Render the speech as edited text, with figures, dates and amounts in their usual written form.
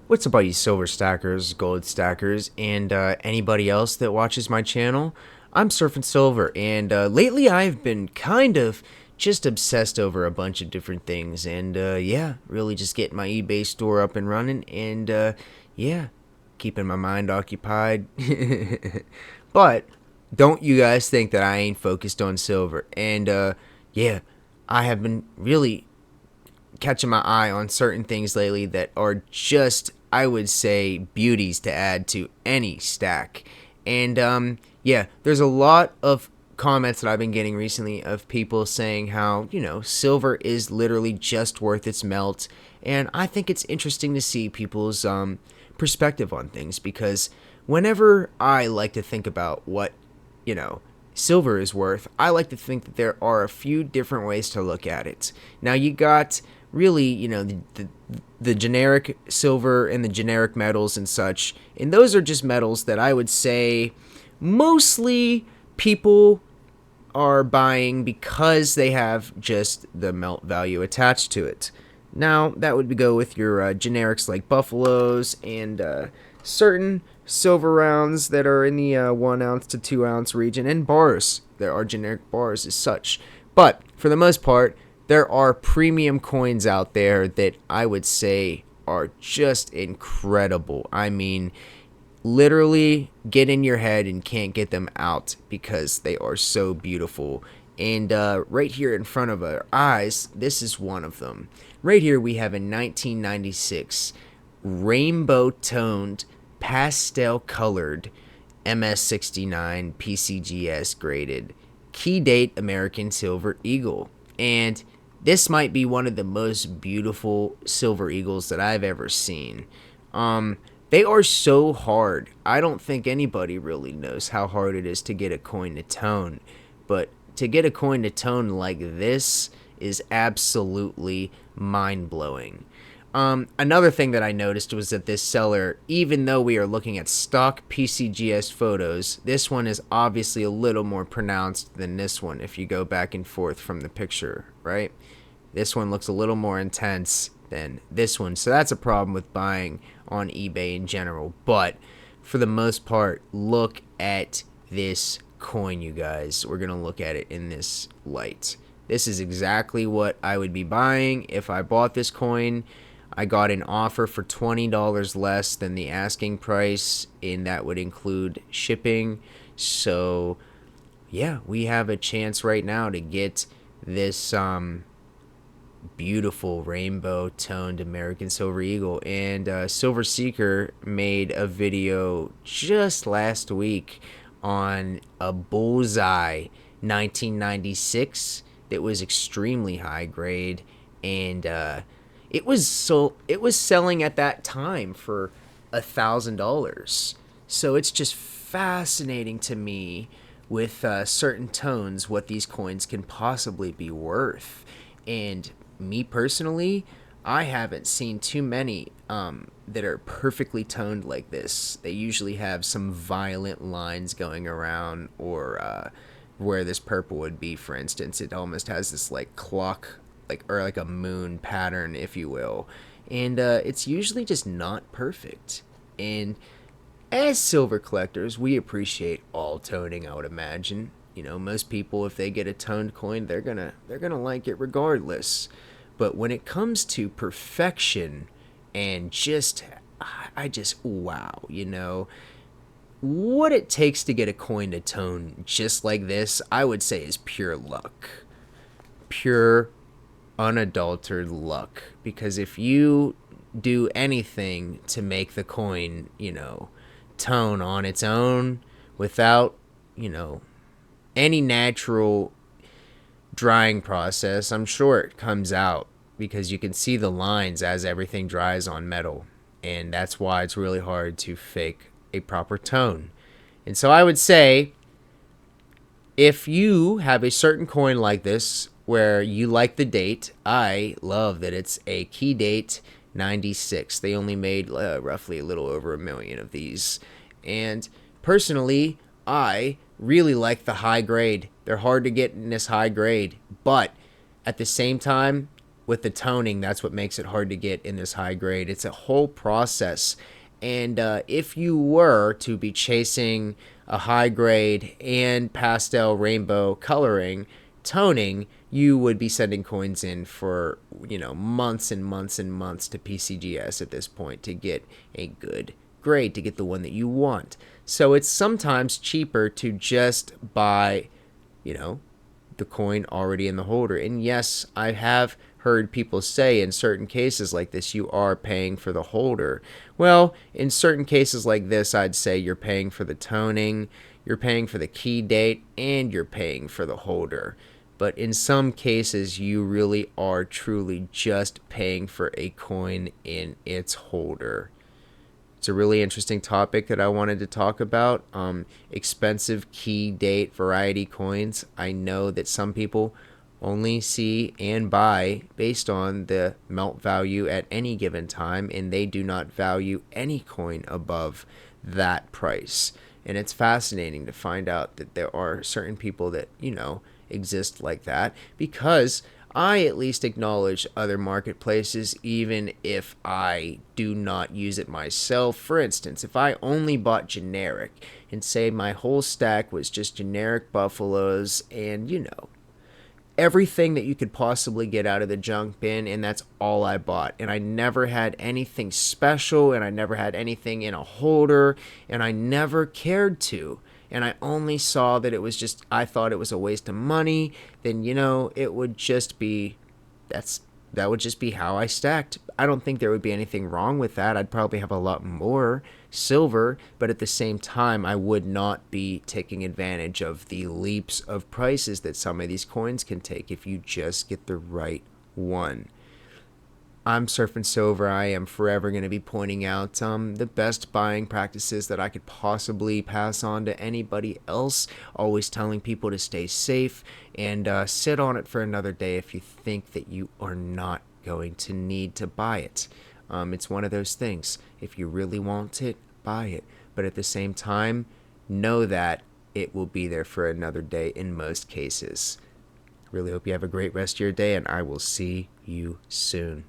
What's up, all you silver stackers, gold stackers, and anybody else that watches my channel? I'm Surfing Silver, and lately I've been kind of just obsessed over a bunch of different things, and yeah, really just getting my eBay store up and running, and yeah, keeping my mind occupied. But don't you guys think that I ain't focused on silver? And yeah, I have been really catching my eye on certain things lately that are just, I would say, beauties to add to any stack. And yeah, there's a lot of comments that I've been getting recently of people saying how, silver is literally just worth its melt. And I think it's interesting to see people's perspective on things, because whenever I like to think about what, you know, silver is worth, I like to think that there are a few different ways to look at it. Now, you got really, the generic silver and the generic metals and such, and those are just metals that I would say mostly people are buying because they have just the melt value attached to it. Now, that would go with your generics like buffaloes and certain silver rounds that are in the 1 ounce to 2 ounce region, and bars. There are generic bars as such. But for the most part, there are premium coins out there that I would say are just incredible. I mean, literally get in your head and can't get them out because they are so beautiful. And right here in front of our eyes, this is one of them. Right here we have a 1996 rainbow toned, pastel colored MS69 PCGS graded key date American Silver Eagle. And this might be one of the most beautiful silver eagles that I've ever seen. They are so hard. I don't think anybody really knows how hard it is to get a coin to tone. But to get a coin to tone like this is absolutely mind-blowing. Another thing that I noticed was that this seller, even though we are looking at stock PCGS photos, this one is obviously a little more pronounced than this one if you go back and forth from the picture, right? This one looks a little more intense than this one, so that's a problem with buying on eBay in general. But for the most part, look at this coin, you guys. We're going to look at it in this light. This is exactly what I would be buying if I bought this coin. I got an offer for $20 less than the asking price, and that would include shipping. So, yeah, we have a chance right now to get this beautiful rainbow toned American Silver Eagle. And Silver Seeker made a video just last week on a bullseye 1996 that was extremely high grade, and it was selling at that time for $1,000. So it's just fascinating to me with certain tones what these coins can possibly be worth. And me personally, I haven't seen too many that are perfectly toned like this. They usually have some violent lines going around, or where this purple would be, for instance. It almost has this like clock, or like a moon pattern, if you will. And it's usually just not perfect. And as silver collectors, we appreciate all toning, I would imagine. Most people, if they get a toned coin, they're gonna like it regardless. But when it comes to perfection and I just wow, what it takes to get a coin to tone just like this, I would say is pure luck. Pure, unadulterated luck. Because if you do anything to make the coin, tone on its own without, any natural drying process, I'm sure it comes out, because you can see the lines as everything dries on metal, and that's why it's really hard to fake a proper tone. And so I would say, if you have a certain coin like this where you like the date, I love that it's a key date 96. They only made roughly a little over 1 million of these, and personally, I really like the high grade. They're hard to get in this high grade, but at the same time, with the toning, that's what makes it hard to get in this high grade. It's a whole process. And if you were to be chasing a high grade and pastel rainbow coloring, toning, you would be sending coins in for, months and months and months to PCGS at this point to get a good grade, to get the one that you want. So it's sometimes cheaper to just buy, the coin already in the holder. And yes, I have heard people say in certain cases like this, you are paying for the holder. Well, in certain cases like this, I'd say you're paying for the toning, you're paying for the key date, and you're paying for the holder. But in some cases, you really are truly just paying for a coin in its holder. It's a really interesting topic that I wanted to talk about. Expensive key date variety coins. I know that some people only see and buy based on the melt value at any given time, and they do not value any coin above that price. And it's fascinating to find out that there are certain people that, exist like that, because I at least acknowledge other marketplaces even if I do not use it myself. For instance, if I only bought generic and say my whole stack was just generic buffaloes and, everything that you could possibly get out of the junk bin, and that's all I bought. And I never had anything special, and I never had anything in a holder, and I never cared to. And I only saw that it was just, I thought it was a waste of money, then, it would just be, that would just be how I stacked. I don't think there would be anything wrong with that. I'd probably have a lot more silver, but at the same time, I would not be taking advantage of the leaps of prices that some of these coins can take if you just get the right one. I'm Surfing Silver. I am forever going to be pointing out the best buying practices that I could possibly pass on to anybody else. Always telling people to stay safe and sit on it for another day if you think that you are not going to need to buy it. It's one of those things. If you really want it, buy it. But at the same time, know that it will be there for another day in most cases. Really hope you have a great rest of your day, and I will see you soon.